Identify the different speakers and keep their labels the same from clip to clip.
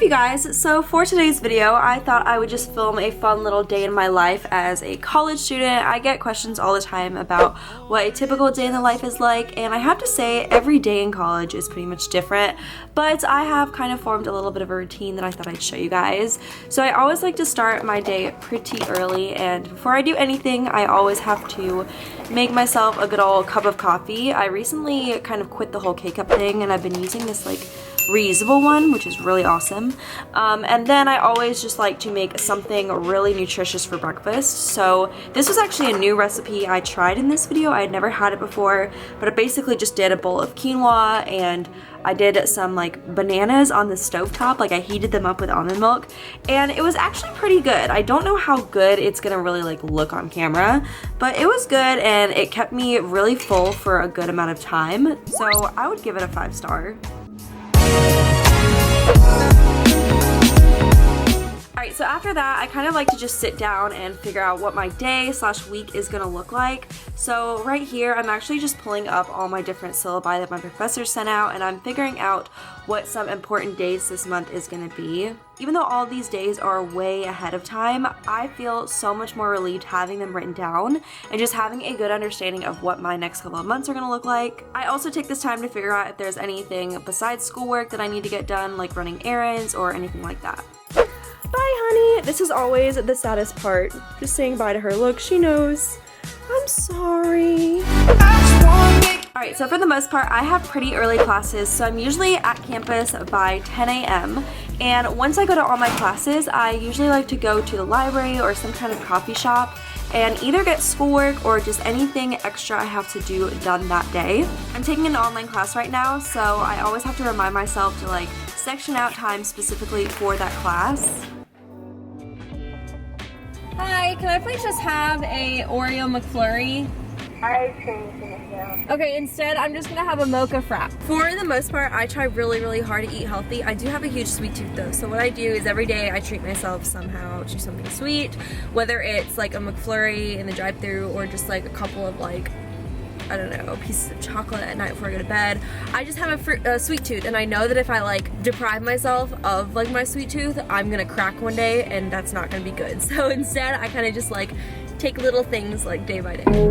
Speaker 1: you guys? So for today's video, I thought I would just film a fun little day in my life as a college student. I get questions all the time about what a typical day in the life is like, and I have to say every day in college is pretty much different, but I have kind of formed a little bit of a routine that I thought I'd show you guys. So I always like to start my day pretty early, and before I do anything, I always have to make myself a good old cup of coffee. I recently kind of quit the whole K-cup thing, and I've been using this like reusable one, which is really awesome. And then I always just like to make something really nutritious for breakfast. So this was actually a new recipe I tried in this video. I had never had it before, but I basically just did a bowl of quinoa, and I did some like bananas on the stovetop. Like I heated them up with almond milk, and it was actually pretty good. I don't know how good it's gonna really like look on camera, but it was good, and it kept me really full for a good amount of time. So I would give it a 5-star. Alright, so after that, I kind of like to just sit down and figure out what my day/week is gonna look like. So right here, I'm actually just pulling up all my different syllabi that my professor sent out, and I'm figuring out what some important days this month is gonna be. Even though all these days are way ahead of time, I feel so much more relieved having them written down and just having a good understanding of what my next couple of months are gonna look like. I also take this time to figure out if there's anything besides schoolwork that I need to get done, like running errands or anything like that. Bye, honey. This is always the saddest part. Just saying bye to her. Look, she knows. I'm sorry. Alright, so for the most part, I have pretty early classes, so I'm usually at campus by 10 a.m. And once I go to all my classes, I usually like to go to the library or some kind of coffee shop and either get schoolwork or just anything extra I have to do done that day. I'm taking an online class right now, so I always have to remind myself to like section out time specifically for that class.
Speaker 2: Hi, can I please just have a Oreo McFlurry?
Speaker 3: I changed it down.
Speaker 2: Okay, instead I'm just gonna have a mocha frap.
Speaker 1: For the most part, I try really hard to eat healthy. I do have a huge sweet tooth though, so what I do is every day I treat myself somehow to something sweet, whether it's like a McFlurry in the drive-thru or just like a couple of like, I don't know, pieces of chocolate at night before I go to bed. I just have a sweet tooth, and I know that if I like deprive myself of like my sweet tooth, I'm gonna crack one day, and that's not gonna be good. So instead, I kind of just like take little things like day by day.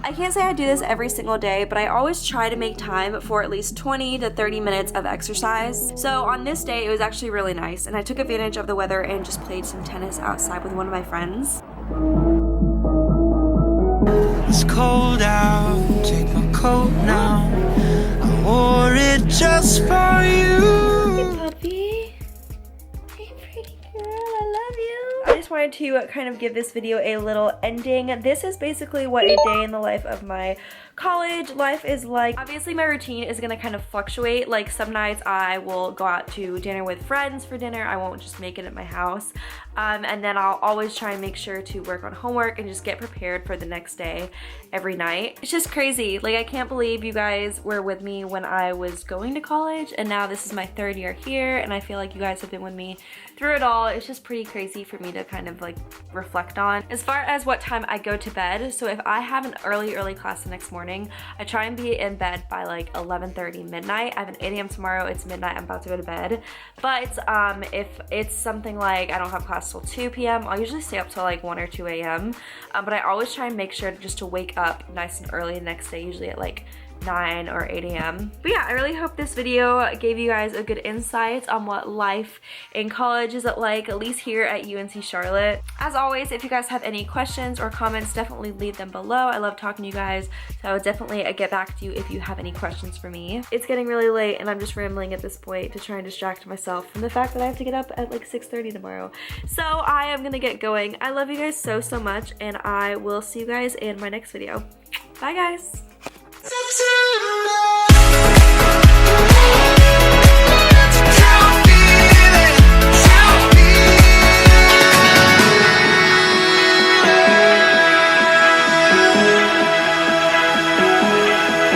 Speaker 1: I can't say I do this every single day, but I always try to make time for at least 20 to 30 minutes of exercise. So on this day, it was actually really nice, and I took advantage of the weather and just played some tennis outside with one of my friends.
Speaker 4: It's cold out, take my coat now. I wore it just for you.
Speaker 1: Hey, puppy. Hey, pretty girl, I love you. I just wanted to kind of give this video a little ending. This is basically what a day in the life of my college life is like. Obviously my routine is gonna kind of fluctuate. Like some nights I will go out to dinner with friends for dinner. I won't just make it at my house. And then I'll always try and make sure to work on homework and just get prepared for the next day every night. It's just crazy. Like I can't believe you guys were with me when I was going to college, and now this is my 3rd year here, and I feel like you guys have been with me through it all. It's just pretty crazy for me to kind of like reflect on. As far as what time I go to bed, so if I have an early class the next morning, I try and be in bed by like 11:30 midnight. I have an 8 a.m. tomorrow. It's midnight. I'm about to go to bed. But if it's something like I don't have class till 2 p.m., I'll usually stay up till like 1 or 2 a.m. But I always try and make sure just to wake up nice and early the next day, usually at like 9 or 8 a.m. But yeah, I really hope this video gave you guys a good insight on what life in college is like, at least here at UNC Charlotte. As always, if you guys have any questions or comments, definitely leave them below. I love talking to you guys, so I would definitely get back to you if you have any questions for me. It's getting really late, and I'm just rambling at this point to try and distract myself from the fact that I have to get up at like 6:30 tomorrow. So I am gonna get going. I love you guys so much, and I will see you guys in my next video. Bye guys!
Speaker 4: September.